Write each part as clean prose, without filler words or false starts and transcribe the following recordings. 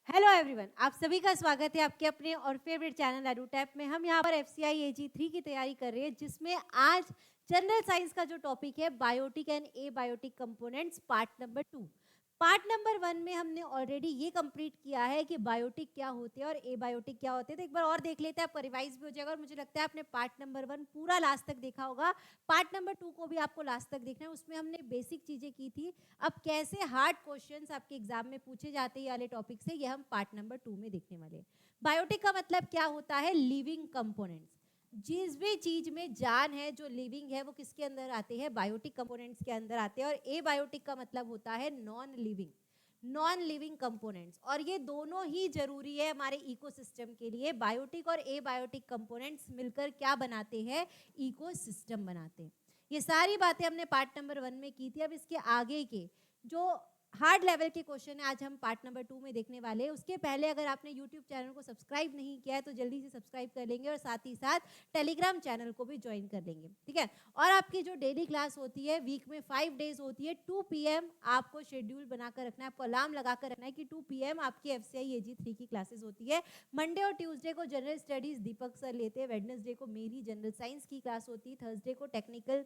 Hello everyone, आप सभी का स्वागत है आपके अपने और फेवरेट चैनल एडुटैप में। हम यहाँ पर FCI AG3 की तैयारी कर रहे हैं, जिसमें आज जनरल साइंस का जो टॉपिक है biotic and abiotic components part number 2। Part number 1 में हमने ऑलरेडी ये कंप्लीट किया है कि बायोटिक क्या होते हैं और एबायोटिक क्या होते हैं। तो एक बार और देख लेते हैं, आपका रिवाइज भी हो जाएगा। और मुझे लगता है आपने पार्ट नंबर 1 पूरा लास्ट तक देखा होगा। पार्ट नंबर 2 को भी आपको लास्ट तक देखना है, उसमें हमने बेसिक चीजें की थी। अब कैसे हार्ड क्वेश्चंस आपके एग्जाम में पूछे जाते हैं ये वाले टॉपिक से, ये हम पार्ट नंबर 2 में देखने वाले हैं। बायोटिक का मतलब क्या होता है? Living components. जिस भी चीज में जान है, जो लिविंग है, वो किसके अंदर आते हैं? बायोटिक कंपोनेंट्स के अंदर आते हैं। और एबायोटिक का मतलब होता है नॉन लिविंग कंपोनेंट्स। और ये दोनों ही जरूरी है हमारे इकोसिस्टम के लिए। बायोटिक और एबायोटिक कंपोनेंट्स मिलकर क्या बनाते हैं? इकोसिस्टम बनाते हैं। ये सारी बातें हमने पार्ट नंबर 1 में की थी। अब इसके आगे के जो हार्ड लेवल के क्वेश्चन है आज हम पार्ट नंबर 2 में देखने वाले हैं। उसके पहले अगर आपने यूट्यूब चैनल को सब्सक्राइब नहीं किया है तो जल्दी से सब्सक्राइब कर लेंगे और साथ ही साथ टेलीग्राम चैनल को भी ज्वाइन कर लेंगे, ठीक है। और आपकी जो डेली क्लास होती है वीक में 5 डेज होती है। 2 PM आपको शेड्यूल बनाकर रखना है, आपको अलार्म लगाकर रखना है कि 2 PM आपकी FCI AG3 की क्लासेस होती है। मंडे और ट्यूसडे को जनरल स्टडीज दीपक सर लेते हैं, वेडनेसडे को मेरी जनरल साइंस की क्लास होती है, थर्सडे को टेक्निकल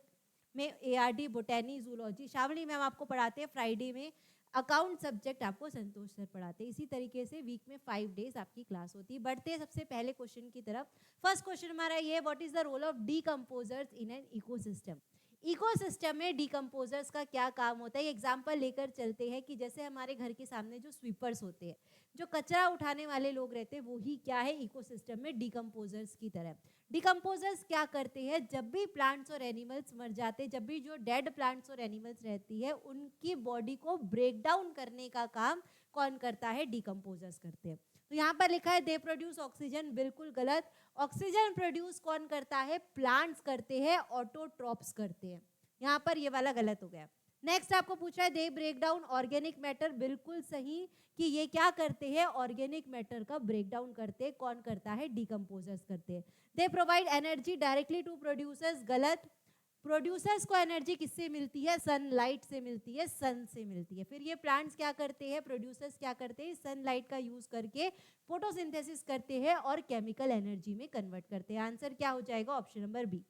में ARD botany zoology Shavani ma'am आपको पढ़ाते हैं, फ्राइडे में अकाउंट सब्जेक्ट आपको संतोष सर पढ़ाते हैं। इसी तरीके से वीक में 5 डेज आपकी क्लास होती है। बढ़ते हैं सबसे पहले क्वेश्चन की तरफ। फर्स्ट क्वेश्चन हमारा ये, what is the role of decomposers in an ecosystem. Ecosystem में डीकंपोजर्स का क्या काम होता है? एग्जांपल लेकर चलते हैं कि जैसे हमारे घर के सामने जो स्वीपर्स होते हैं, जो कचरा उठाने वाले लोग रहते हैं, वो ही क्या है? इकोसिस्टम में डीकंपोजर्स की तरह। डिकम्पोजर्स क्या करते हैं? जब भी प्लांट्स और एनिमल्स मर जाते हैं, जब भी जो डेड प्लांट्स और एनिमल्स रहती है, उनकी बॉडी को ब्रेक डाउन करने का काम कौन करता है? डिकम्पोजर्स करते हैं। तो यहाँ पर लिखा है दे प्रोड्यूस ऑक्सीजन, बिल्कुल गलत। ऑक्सीजन प्रोड्यूस कौन करता है? प्लांट्स करते हैं, ऑटोट्रॉप्स करते हैं। यहाँ पर ये वाला गलत हो गया। नेक्स्ट आपको पूछा है they break down organic matter, बिल्कुल सही कि ये क्या करते हैं? ऑर्गेनिक मैटर का ब्रेक डाउन करते हैं। कौन करता है? डिकम्पोजर्स करते हैं। They provide energy directly to producers, गलत। प्रोड्यूसर्स को एनर्जी किससे मिलती है? सनलाइट से मिलती है, सन से मिलती है। फिर ये प्लांट्स क्या करते हैं? प्रोड्यूसर्स क्या करते हैं? सनलाइट का यूज करके फोटोसिंथेसिस करते हैं और केमिकल एनर्जी में कन्वर्ट करते हैं। आंसर क्या हो जाएगा? Option number B.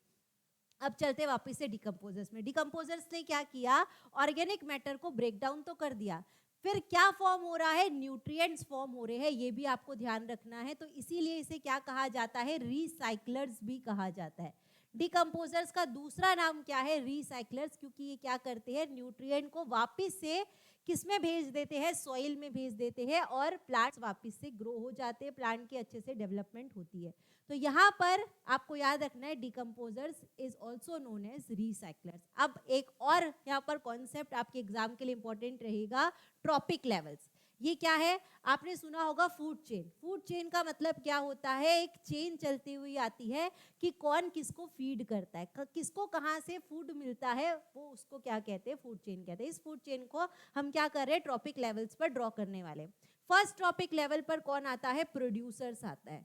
अब चलते वापस से डिकम्पोजर्स में। डिकम्पोजर्स ने क्या किया? ऑर्गेनिक मैटर को ब्रेक डाउन तो कर दिया, फिर क्या फॉर्म हो रहा है? न्यूट्रिएंट्स फॉर्म हो रहे हैं। ये भी आपको ध्यान रखना है। तो इसीलिए इसे क्या कहा जाता है? रिसाइक्लर्स भी कहा जाता है। डिकम्पोजर्स का दूसरा नाम क्या है? रिसाइक्लर्स, क्योंकि ये क्या करते हैं? न्यूट्रिएंट को वापस से किसमें भेज देते हैं? सॉइल में भेज देते हैं और प्लांट्स वापस से ग्रो हो जाते हैं, प्लांट की अच्छे से डेवलपमेंट होती है। तो यहाँ पर आपको याद रखना है decomposers is also known as recyclers. अब एक और यहाँ पर कॉन्सेप्ट आपके एग्जाम के लिए इंपॉर्टेंट रहेगा, ट्रॉपिक लेवल्स। ये क्या है? आपने सुना होगा फूड चेन। फूड चेन का मतलब क्या होता है? एक चेन चलती हुई आती है कि कौन किसको फीड करता है, किसको कहाँ से फूड मिलता है, वो उसको क्या कहते हैं? फूड चेन कहते हैं। इस फूड चेन को हम क्या कर रहे हैं? ट्रॉपिक लेवल्स पर ड्रॉ करने वाले। फर्स्ट ट्रॉपिक लेवल पर कौन आता है? प्रोड्यूसर्स आता है।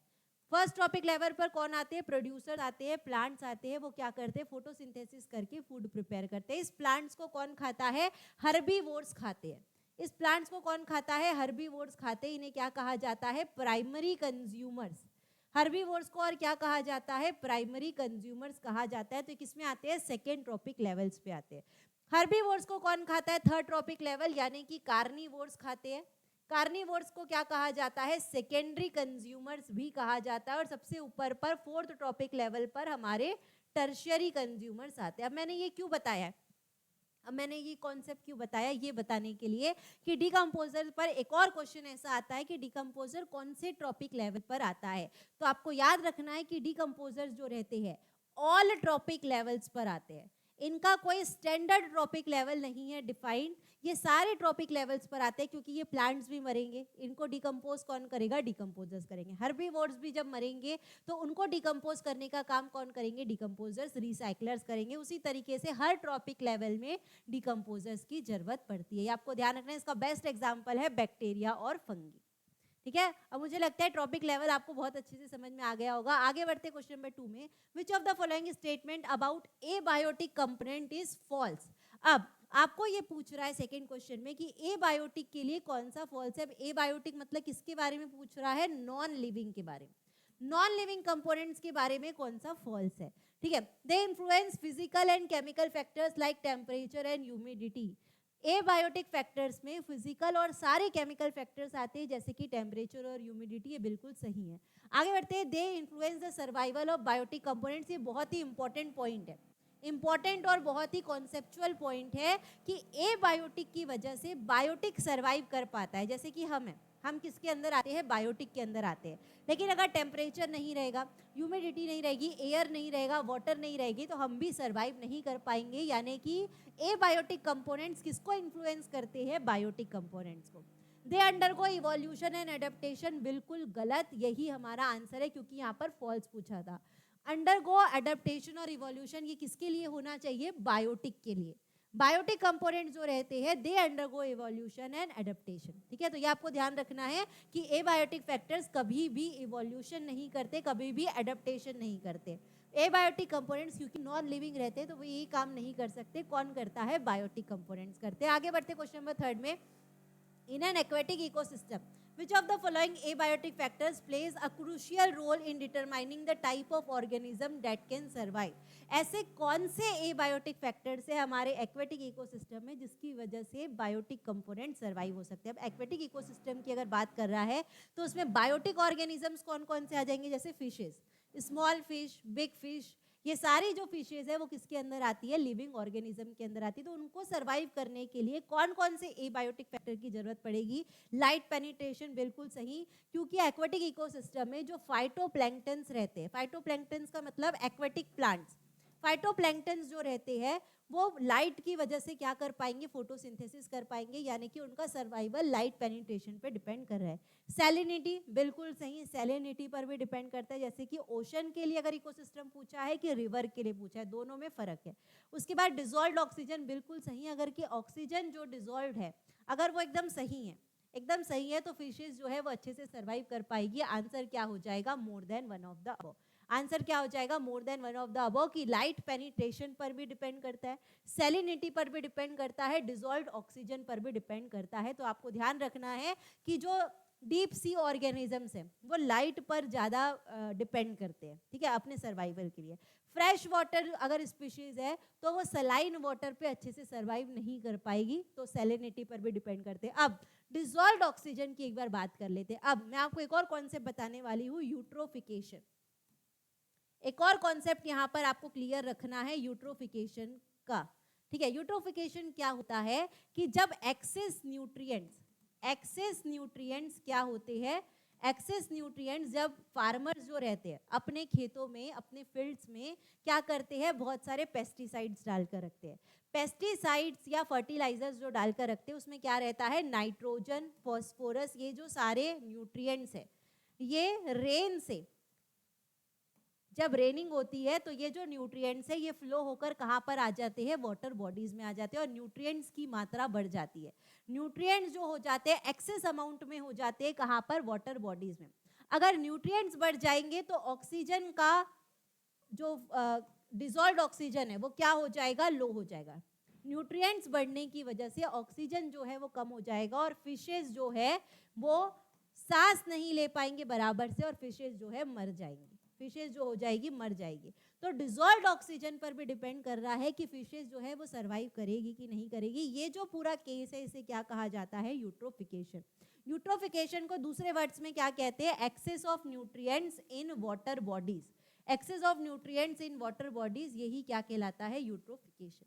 फर्स्ट ट्रॉपिक लेवल पर कौन आते हैं? प्रोड्यूसर आते हैं, प्लांट्स आते हैं। वो क्या करते हैं? फोटोसिंथेसिस करके फूड प्रिपेयर करते हैं। इस प्लांट्स को कौन खाता है? हर्बीवोर्स खाते हैं। इस प्लांट्स को कौन खाता है? हर्बीवोर्स खाते हैं। इन्हें क्या कहा जाता है? Primary consumers. हर्बीवोर्स को और क्या कहा जाता है? प्राइमरी कंज्यूमर्स कहा जाता है। तो किसमें आते हैं? सेकेंड ट्रॉपिक लेवल्स पे आते हैं। हर्बीवोर्स को कौन खाता है? थर्ड ट्रॉपिक लेवल, यानी कि कार्निवोर्स खाते हैं। कार्निवोर्स को क्या कहा जाता है? सेकेंडरी कंज्यूमर्स भी कहा जाता है। और सबसे ऊपर पर फोर्थ ट्रॉपिक लेवल पर हमारे टर्शियरी कंज्यूमर्स आते हैं। अब मैंने ये क्यों बताया? अब मैंने ये कॉन्सेप्ट क्यों बताया? ये बताने के लिए कि डिकम्पोजर पर एक और क्वेश्चन ऐसा आता है कि डिकम्पोजर कौन से ट्रॉपिक लेवल पर आता है। तो आपको याद रखना है कि डिकम्पोजर्स जो रहते हैं ऑल ट्रॉपिक लेवल्स पर आते हैं। इनका कोई स्टैंडर्ड ट्रॉपिक लेवल नहीं है डिफाइंड। ये सारे ट्रॉपिक लेवल्स पर आते हैं, क्योंकि ये प्लांट्स भी मरेंगे, इनको डिकम्पोज कौन करेगा? डिकम्पोजर्स करेंगे। हर्बीवोर्स भी जब मरेंगे तो उनको डिकम्पोज करने का काम कौन करेंगे? डिकम्पोजर्स, रिसाइक्लर्स करेंगे। उसी तरीके से हर ट्रॉपिक लेवल में डिकम्पोजर्स की जरूरत पड़ती है। ये आपको ध्यान रखना है। इसका बेस्ट एग्जांपल है बैक्टीरिया और फंगी, ठीक है। अब मुझे लगता है ट्रॉपिक लेवल आपको बहुत अच्छे से समझ में आ गया होगा। आगे बढ़ते क्वेश्चन नंबर 2 में, which of the following statement about abiotic component is false. अब आपको ये पूछ रहा है सेकंड क्वेश्चन में कि एबायोटिक के लिए कौन सा फॉल्स है। एबायोटिक मतलब किसके बारे में पूछ रहा है, नॉन लिविंग के बारे में, नॉन लिविंग कंपोनेंट्स के बारे में कौन सा फॉल्स है, ठीक है। They influence physical and chemical factors like temperature and humidity. Abiotic factors में फिजिकल और सारे केमिकल फैक्टर्स आते हैं जैसे कि टेम्परेचर और ह्यूमिडिटी, ये बिल्कुल सही है। आगे बढ़ते हैं, they influence the survival of biotic components. ये बहुत ही इंपॉर्टेंट पॉइंट है, इंपॉर्टेंट और बहुत ही कॉन्सेप्चुअल पॉइंट है कि एबायोटिक की वजह से बायोटिक सर्वाइव कर पाता है। जैसे कि हम किसके अंदर आते हैं, बायोटिक के अंदर आते हैं। लेकिन अगर टेम्परेचर नहीं रहेगा, ह्यूमिडिटी नहीं रहेगी, एयर नहीं रहेगा, वाटर नहीं रहेगी, तो हम भी सर्वाइव नहीं कर पाएंगे। यानी कि एबायोटिक कंपोनेंट्स किसको इन्फ्लुएंस करते हैं, बायोटिक कंपोनेंट्स को। They undergo evolution and adaptation, बिल्कुल गलत, यही हमारा आंसर है क्योंकि यहाँ पर फॉल्स पूछा था। अंडरगो एडेप्टेशन और इवोल्यूशन ये किसके लिए होना चाहिए, बायोटिक के लिए। बायोटिक कंपोनेंट जो रहते हैं they undergo evolution and adaptation, ठीक है। तो ये आपको ध्यान रखना है कि एबायोटिक फैक्टर्स कभी भी इवोल्यूशन नहीं करते, कभी भी एडेप्टेशन नहीं करते। एबायोटिक कंपोनेंट्स क्योंकि नॉन लिविंग रहते हैं तो वो ये काम नहीं कर सकते। कौन करता है, बायोटिक कंपोनेंट्स करते हैं। आगे बढ़ते क्वेश्चन नंबर 3 में, in an aquatic ecosystem which of the following abiotic factors plays a crucial role in determining the type of organism that can survive। ऐसे कौन से एबायोटिक फैक्टर्स है हमारे एक्वेटिक इकोसिस्टम में जिसकी वजह से बायोटिक कंपोनेंट सर्वाइव हो सकते हैं। अब एक्वेटिक इकोसिस्टम की अगर बात कर रहा है तो उसमें बायोटिक ऑर्गेनिजम्स कौन कौन से आ जाएंगे, जैसे fishes, small fish, big fish, ये सारी जो फिशेज है वो किसके अंदर आती है, लिविंग ऑर्गेनिज्म के अंदर आती है। तो उनको सर्वाइव करने के लिए कौन कौन से एबायोटिक फैक्टर की जरूरत पड़ेगी, लाइट पेनिट्रेशन, बिल्कुल सही, क्योंकि एक्वेटिक इकोसिस्टम में जो फाइटोप्लैंक्टन्स रहते हैं, फाइटोप्लैंक्टन्स का मतलब एक्वेटिक प्लांट्स, फाइटोप्लैंक्टन्स जो रहते हैं वो लाइट की वजह से क्या कर पाएंगे, फोटोसिंथेसिस कर पाएंगे, यानी कि उनका सर्वाइवल लाइट पेनिट्रेशन पे डिपेंड कर रहा है। सैलिनिटी, बिल्कुल सही, सैलिनिटी पर भी डिपेंड करता है। जैसे कि ओशन के लिए अगर इकोसिस्टम पूछा है कि रिवर के लिए पूछा है, दोनों में फर्क है। उसके बाद डिसॉल्व्ड ऑक्सीजन, बिल्कुल सही, अगर कि ऑक्सीजन जो डिसॉल्व्ड है अगर वो एकदम सही है, एकदम सही है, तो फिशेज जो है वो अच्छे से सर्वाइव कर पाएगी। आंसर क्या हो जाएगा, more than one of the above. Answer क्या हो जाएगा, more than one of the above. की लाइट पेनिट्रेशन पर भी डिपेंड करता है, सैलिनिटी पर भी डिपेंड करता है, डिसॉल्व्ड ऑक्सीजन पर भी डिपेंड करता है। तो आपको ध्यान रखना है कि जो डीप सी ऑर्गेनिजम्स हैं वो लाइट पर ज़्यादा डिपेंड करते हैं, ठीक है, अपने सर्वाइवल के लिए। फ्रेश वाटर अगर स्पीशीज है तो वो सलाइन वाटर पे अच्छे से सर्वाइव नहीं कर पाएगी, तो सैलिनिटी पर भी डिपेंड करते हैं। अब डिसॉल्व्ड ऑक्सीजन की एक बार बात कर लेते हैं। अब मैं आपको एक और कॉन्सेप्ट बताने वाली हूँ, यूट्रोफिकेशन। एक और कॉन्सेप्ट यहाँ पर आपको क्लियर रखना है यूट्रोफिकेशन का, ठीक है। यूट्रोफिकेशन क्या होता है कि जब एक्सेस न्यूट्रिएंट्स क्या होते हैं, एक्सेस न्यूट्रिएंट्स जब फार्मर्स जो रहते हैं अपने खेतों में, अपने फील्ड्स में क्या करते हैं, बहुत सारे पेस्टिसाइड्स डालकर रखते हैं। पेस्टिसाइड्स या फर्टिलाइजर्स जो डालकर रखते हैं उसमें क्या रहता है, नाइट्रोजन, फॉस्फोरस, ये जो सारे न्यूट्रिएंट्स है ये रेन से, जब रेनिंग होती है तो ये जो न्यूट्रिएंट्स है ये फ्लो होकर कहाँ पर आ जाते हैं, वाटर बॉडीज में आ जाते हैं और न्यूट्रिएंट्स की मात्रा बढ़ जाती है। न्यूट्रिएंट्स जो हो जाते हैं एक्सेस अमाउंट में हो जाते हैं कहाँ पर, वाटर बॉडीज में। अगर न्यूट्रिएंट्स बढ़ जाएंगे तो ऑक्सीजन का जो डिसॉल्व्ड ऑक्सीजन है वो क्या हो जाएगा, लो हो जाएगा। न्यूट्रिएंट्स बढ़ने की वजह से ऑक्सीजन जो है वो कम हो जाएगा और फिशेज जो है वो सांस नहीं ले पाएंगे बराबर से और फिशेज जो है मर जाएंगी, फिशेज जो हो जाएगी मर जाएगी। तो डिसॉल्व्ड ऑक्सीजन पर भी डिपेंड कर रहा है कि फिशेज जो है वो सर्वाइव करेगी कि नहीं करेगी। ये जो पूरा केस है इसे क्या कहा जाता है, यूट्रोफिकेशन। यूट्रोफिकेशन को दूसरे वर्ड्स में क्या कहते हैं, excess of nutrients in water bodies. Excess of nutrients in water bodies, यही क्या कहलाता है, यूट्रोफिकेशन।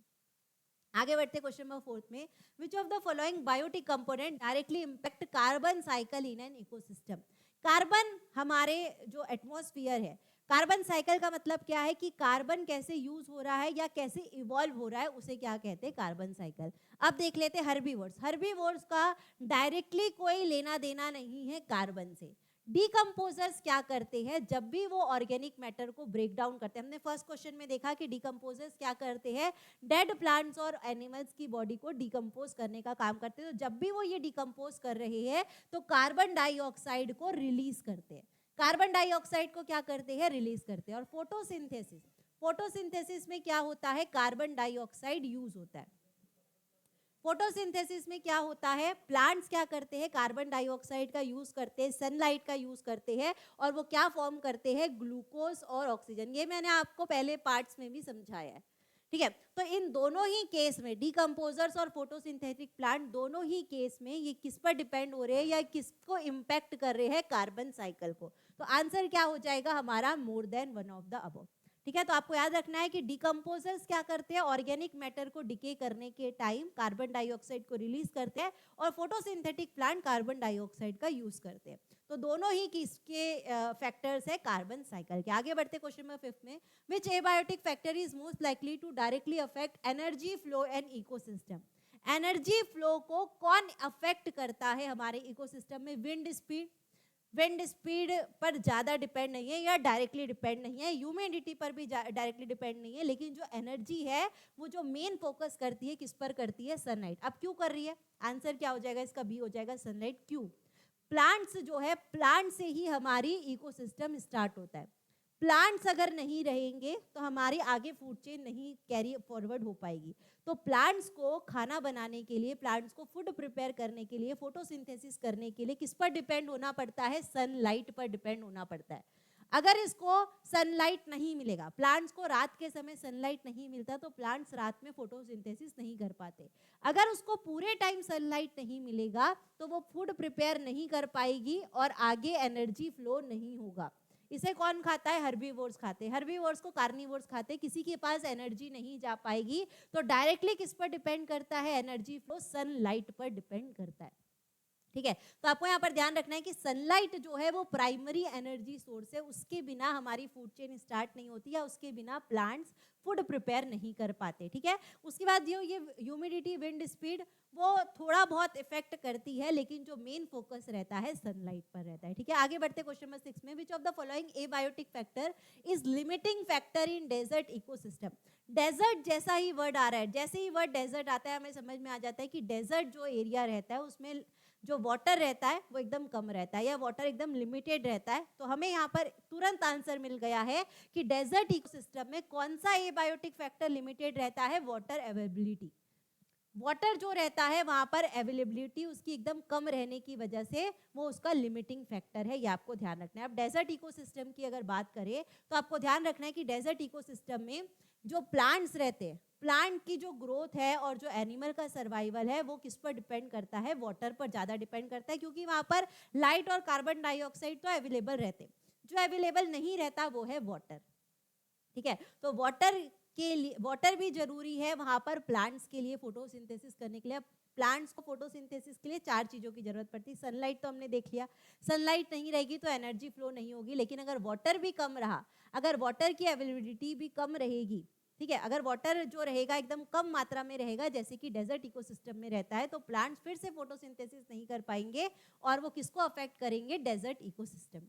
आगे बढ़ते क्वेश्चन नंबर 4 में, which of the following biotic component directly impact carbon cycle in an ecosystem. Carbon हमारे जो एटमॉस्फेयर है, कार्बन साइकिल का मतलब क्या है कि कार्बन कैसे यूज हो रहा है या कैसे इवॉल्व हो रहा है, उसे क्या कहते हैं, कार्बन साइकिल। अब देख लेते हैं हर्बीवोर्स। हर्बीवोर्स का डायरेक्टली कोई लेना देना नहीं है कार्बन से। डीकम्पोजर्स क्या करते हैं, जब भी वो ऑर्गेनिक मैटर को ब्रेक डाउन करते हैं, हमने फर्स्ट क्वेश्चन में देखा कि डीकम्पोजर्स क्या करते हैं, डेड प्लांट्स और एनिमल्स की बॉडी को डीकम्पोज करने का काम करते हैं। तो जब भी वो ये डीकम्पोज कर रहे हैं तो कार्बन डाइऑक्साइड को रिलीज करते हैं। कार्बन डाइऑक्साइड को क्या करते हैं, रिलीज करते हैं। और फोटोसिंथेसिस, फोटोसिंथेसिस में क्या होता है, कार्बन डाइऑक्साइड यूज होता है। फोटोसिंथेसिस में क्या होता है, प्लांट्स क्या करते हैं, कार्बन डाइऑक्साइड का यूज करते हैं, सनलाइट का यूज करते हैं, और वो क्या फॉर्म करते हैं, ग्लूकोज और ऑक्सीजन। ये मैंने आपको पहले पार्ट्स में भी समझाया है, ठीक है। तो इन दोनों ही केस में, डीकम्पोजर्स और फोटोसिंथेटिक प्लांट, दोनों ही केस में ये किस पर डिपेंड हो रहे हैं या किसको इम्पैक्ट कर रहे हैं, कार्बन साइकिल को। तो आंसर क्या हो जाएगा हमारा, more than one of the above, ठीक है। तो आपको याद रखना है कि डिकम्पोजर्स क्या करते हैं, ऑर्गेनिक मैटर को डिके करने के टाइम कार्बन डाइऑक्साइड को रिलीज करते हैं, और फोटोसिंथेटिक प्लांट कार्बन डाइऑक्साइड का यूज करते हैं। तो दोनों ही किसके फैक्टर्स है, कार्बन साइकिल के। आगे बढ़ते क्वेश्चन नंबर 5 में, which abiotic factor is most likely to directly affect energy flow and ecosystem. Energy flow को कौन अफेक्ट करता है हमारे इकोसिस्टम में, विंड स्पीड। विंड स्पीड पर ज़्यादा डिपेंड नहीं है या डायरेक्टली डिपेंड नहीं है, ह्यूमिडिटी पर भी डायरेक्टली डिपेंड नहीं है, लेकिन जो एनर्जी है वो जो मेन फोकस करती है किस पर करती है, सनलाइट। अब क्यों कर रही है, आंसर क्या हो जाएगा इसका, बी हो जाएगा, सनलाइट। क्यों, प्लांट्स जो है, प्लांट से ही हमारी इकोसिस्टम स्टार्ट होता है। प्लांट्स अगर नहीं रहेंगे तो हमारी आगे फूड चेन नहीं कैरी फॉरवर्ड हो पाएगी। तो प्लांट्स को खाना बनाने के लिए, प्लांट्स को फूड प्रिपेयर करने के लिए, फोटोसिंथेसिस करने के लिए किस पर डिपेंड होना पड़ता है, सनलाइट पर डिपेंड होना पड़ता है। अगर इसको सनलाइट नहीं मिलेगा, प्लांट्स को रात के समय सनलाइट नहीं मिलता, तो प्लांट्स रात में फोटोसिंथेसिस नहीं कर पाते। अगर उसको पूरे टाइम सनलाइट नहीं मिलेगा तो वो फूड प्रिपेयर नहीं कर पाएगी और आगे एनर्जी फ्लो नहीं होगा। इसे कौन खाता है, हर्बीवोर्स खाते हैं। हर्बीवोर्स को कार्निवोर्स खाते हैं। किसी के पास एनर्जी नहीं जा पाएगी, तो डायरेक्टली किस पर डिपेंड करता है, एनर्जी फ्लो सनलाइट पर डिपेंड करता है, ठीक है। तो आपको यहाँ पर ध्यान रखना है कि सनलाइट जो है वो प्राइमरी एनर्जी सोर्स है, उसके बिना हमारी फूड चेन स्टार्ट नहीं होती या उसके बिना प्लांट्स फूड प्रिपेयर नहीं कर पाते, ठीक है। उसके बाद ये ह्यूमिडिटी, विंड स्पीड, वो थोड़ा बहुत इफेक्ट करती है, लेकिन जो मेन फोकस रहता है सनलाइट पर रहता है, ठीक है। आगे बढ़ते क्वेश्चन नंबर 6 में, which of the following abiotic factor is limiting factor in desert ecosystem. Desert जैसा ही वर्ड आ रहा है, जैसे ही वर्ड डेजर्ट आता है हमें समझ में आ जाता है कि डेजर्ट जो एरिया रहता है उसमें जो वाटर रहता है वो एकदम कम रहता है या वाटर एकदम लिमिटेड रहता है। तो हमें यहाँ पर तुरंत आंसर मिल गया है कि डेजर्ट इकोसिस्टम में कौन सा एबायोटिक फैक्टर लिमिटेड रहता है, वाटर अवेलेबिलिटी। वाटर जो रहता है वहां पर अवेलेबिलिटी उसकी एकदम कम रहने की वजह से वो उसका लिमिटिंग फैक्टर है, ये आपको ध्यान रखना है। अब डेजर्ट इकोसिस्टम की अगर बात करें तो आपको ध्यान रखना है कि डेजर्ट इकोसिस्टम में जो प्लांट्स रहते हैं, प्लांट की जो ग्रोथ है और जो एनिमल का सर्वाइवल है वो किस पर डिपेंड करता है, वाटर पर ज़्यादा डिपेंड करता है, क्योंकि वहाँ पर लाइट और कार्बन डाइऑक्साइड तो अवेलेबल रहते, जो अवेलेबल नहीं रहता वो है वाटर, ठीक है। तो वाटर के लिए, वाटर भी जरूरी है वहाँ पर प्लांट्स के लिए फोटोसिंथेसिस करने के लिए। प्लांट्स को फोटोसिंथेसिस के लिए 4 चीज़ों की जरूरत पड़ती है। सनलाइट तो हमने देख लिया, सनलाइट नहीं रहेगी तो एनर्जी फ्लो नहीं होगी, लेकिन अगर वाटर भी कम रहा, अगर वाटर की अवेलेबिलिटी भी कम रहेगी, ठीक है, अगर वाटर जो रहेगा एकदम कम मात्रा में रहेगा जैसे कि डेजर्ट इकोसिस्टम में रहता है, तो प्लांट्स फिर से फोटोसिंथेसिस नहीं कर पाएंगे और वो किसको अफेक्ट करेंगे, डेजर्ट इकोसिस्टम,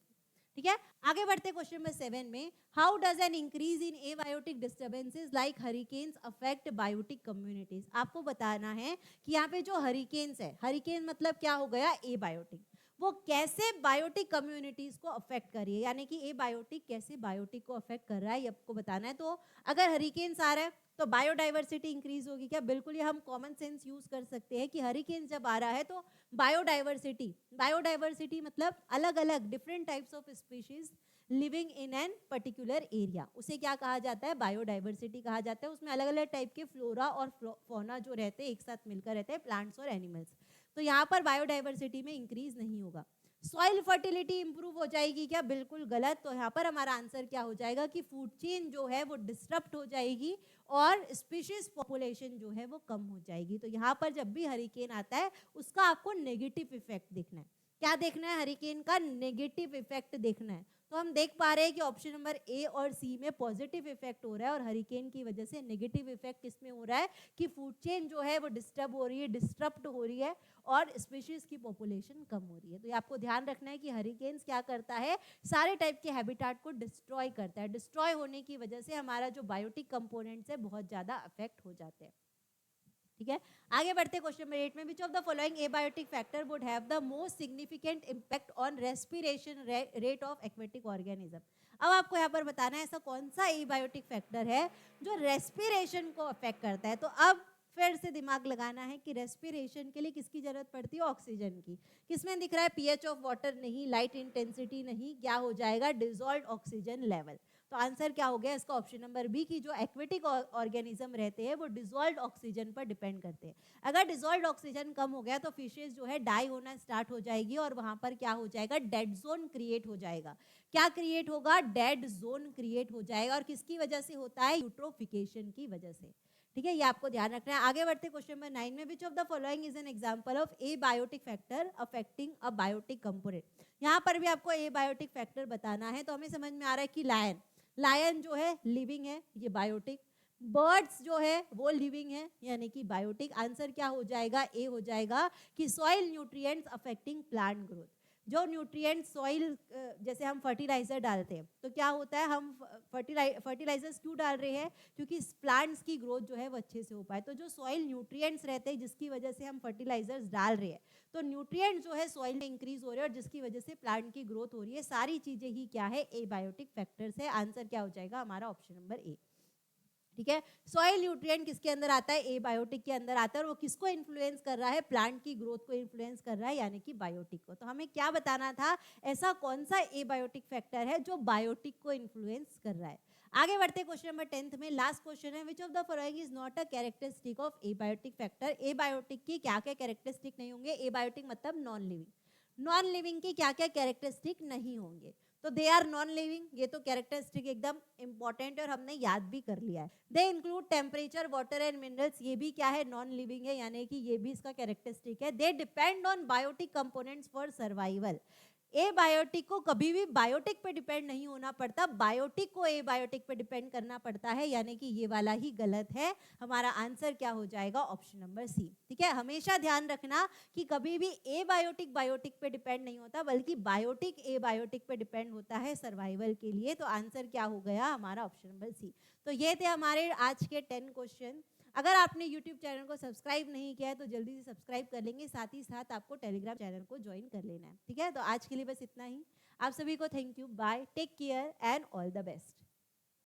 ठीक है। आगे बढ़ते क्वेश्चन नंबर 7 में, how does an increase in abiotic disturbances like hurricanes affect biotic communities. आपको बताना है कि यहाँ पे जो हरिकेन्स है, हरिकेन मतलब क्या हो गया, एबायोटिक, वो कैसे बायोटिक कम्युनिटीज को अफेक्ट कर रही है, यानी कि एबायोटिक कैसे बायोटिक को अफेक्ट कर रहा है, ये आपको बताना है। तो अगर हरिकेन्स आ रहा है तो बायोडाइवर्सिटी इंक्रीज होगी क्या, बिल्कुल, ये हम कॉमन सेंस यूज कर सकते हैं कि हरिकेन जब आ रहा है तो बायोडाइवर्सिटी, बायोडाइवर्सिटी मतलब अलग अलग different types of species living in an particular area, उसे क्या कहा जाता है, बायोडाइवर्सिटी कहा जाता है। उसमें अलग अलग टाइप के फ्लोरा और फौना जो रहते हैं एक साथ मिलकर रहते हैं, प्लांट्स और एनिमल्स। तो यहाँ पर बायोडाइवर्सिटी में इंक्रीज नहीं होगा। सॉइल फर्टिलिटी इंप्रूव हो जाएगी क्या, बिल्कुल गलत। तो यहाँ पर हमारा आंसर क्या हो जाएगा कि फूड चेन जो है वो डिस्टर्ब हो जाएगी और स्पीशीज पॉपुलेशन जो है वो कम हो जाएगी। तो यहाँ पर जब भी हरिकेन आता है उसका आपको नेगेटिव इफेक्ट देखना है। क्या देखना है, हरिकेन का नेगेटिव इफेक्ट देखना है। तो हम देख पा रहे हैं कि ऑप्शन नंबर ए और सी में पॉजिटिव इफेक्ट हो रहा है और हरिकेन की वजह से नेगेटिव इफेक्ट किसमें हो रहा है कि फूड चेन जो है वो डिस्टर्ब हो रही है, डिस्टर्ब हो रही है और स्पीशीज की पॉपुलेशन कम हो रही है। तो ये आपको ध्यान रखना है कि हरिकेन्स क्या करता है, सारे टाइप के हैबिटाट को डिस्ट्रॉय करता है। डिस्ट्रॉय होने की वजह से हमारा जो बायोटिक कंपोनेंट्स है बहुत ज़्यादा अफेक्ट हो जाते हैं, ठीक है। आगे बढ़ते क्वेश्चन नंबर 8 में, which of the following abiotic factor would have the most significant impact on respiration rate of aquatic organism. अब आपको यहाँ पर बताना है ऐसा कौन सा एबायोटिक फैक्टर है जो रेस्पिरेशन को अफेक्ट करता है। तो अब फिर से दिमाग लगाना है कि रेस्पिरेशन के लिए किसकी जरूरत पड़ती है, ऑक्सीजन की। किसमें दिख रहा है, पीएच ऑफ वाटर नहीं, लाइट इंटेंसिटी नहीं, क्या हो जाएगा, डिसॉल्व्ड ऑक्सीजन लेवल। तो आंसर क्या हो गया इसका, ऑप्शन नंबर बी की जो एक्वेटिक ऑर्गेनिज्म रहते हैं वो डिसॉल्व्ड ऑक्सीजन पर डिपेंड करते हैं। अगर डिसॉल्व्ड ऑक्सीजन कम हो गया तो फिशेज जो है डाई होना स्टार्ट हो जाएगी और वहां पर क्या हो जाएगा, डेड जोन क्रिएट हो जाएगा। क्या क्रिएट होगा, डेड जोन क्रिएट हो जाएगा। और किसकी वजह से होता है, यूट्रोफिकेशन की वजह से। ठीक है, ये आपको ध्यान रखना है। आगे बढ़ते क्वेश्चन नंबर 9 में, which of the following is an example of a biotic factor affecting a biotic component. यहाँ पर भी आपको ए बायोटिक फैक्टर बताना है। तो हमें समझ में आ रहा है कि लायन जो है लिविंग है, ये बायोटिक। बर्ड्स जो है वो लिविंग है यानी कि बायोटिक। आंसर क्या हो जाएगा, ए हो जाएगा कि soil nutrients affecting plant growth. जो न्यूट्रिएंट सॉइल, जैसे हम फर्टिलाइजर डालते हैं तो क्या होता है, हम फर्टिलाइजर्स क्यों डाल रहे हैं, क्योंकि प्लांट्स की ग्रोथ जो है वो अच्छे से हो पाए। तो जो सॉइल न्यूट्रिएंट्स रहते हैं जिसकी वजह से हम फर्टिलाइजर्स डाल रहे हैं, तो न्यूट्रिएंट जो है सॉइल में इंक्रीज हो रहे हैं और जिसकी वजह से प्लांट की ग्रोथ हो रही है। सारी चीजें ही क्या है, एबायोटिक फैक्टर्स है। आंसर क्या हो जाएगा हमारा, ऑप्शन नंबर ए। ठीक है, सॉइल न्यूट्रिएंट किसके अंदर आता है, एबायोटिक के अंदर आता है। और वो किसको इन्फ्लुएंस कर रहा है, प्लांट की ग्रोथ को इन्फ्लुएंस कर रहा है यानी कि बायोटिक को। तो हमें क्या बताना था, ऐसा कौन सा एबायोटिक फैक्टर है जो बायोटिक को इन्फ्लुएंस कर रहा है। आगे बढ़ते क्वेश्चन नंबर 10 में, लास्ट क्वेश्चन है, विच of the following is not a characteristic of abiotic factor. Abiotic की क्या क्या कैरेक्टरिस्टिक नहीं होंगे, एबायोटिक मतलब नॉन लिविंग। नॉन लिविंग की क्या क्या कैरेक्टरिस्टिक नहीं होंगे, तो दे आर नॉन लिविंग, ये तो कैरेक्टरिस्टिक एकदम इंपॉर्टेंट है और हमने याद भी कर लिया है। They include temperature, water and minerals, ये भी क्या है, नॉन लिविंग है यानी कि ये भी इसका कैरेक्टरिस्टिक है। They depend on biotic components for survival. Abiotic को कभी भी बायोटिक पे डिपेंड नहीं होना पड़ता, बायोटिक को एबायोटिक पे डिपेंड करना पड़ता है यानी कि ये वाला ही गलत है। हमारा आंसर क्या हो जाएगा, ऑप्शन नंबर सी। ठीक है, हमेशा ध्यान रखना कि कभी भी एबायोटिक बायोटिक पे डिपेंड नहीं होता, बल्कि बायोटिक एबायोटिक पे डिपेंड होता है सर्वाइवल के लिए। तो आंसर क्या हो गया हमारा, ऑप्शन नंबर सी। तो ये थे हमारे आज के 10 क्वेश्चन। अगर आपने YouTube चैनल को सब्सक्राइब नहीं किया है तो जल्दी से सब्सक्राइब कर लेंगे, साथ ही साथ आपको टेलीग्राम चैनल को ज्वाइन कर लेना है। ठीक है, तो आज के लिए बस इतना ही। आप सभी को thank you, bye, take care and all the best.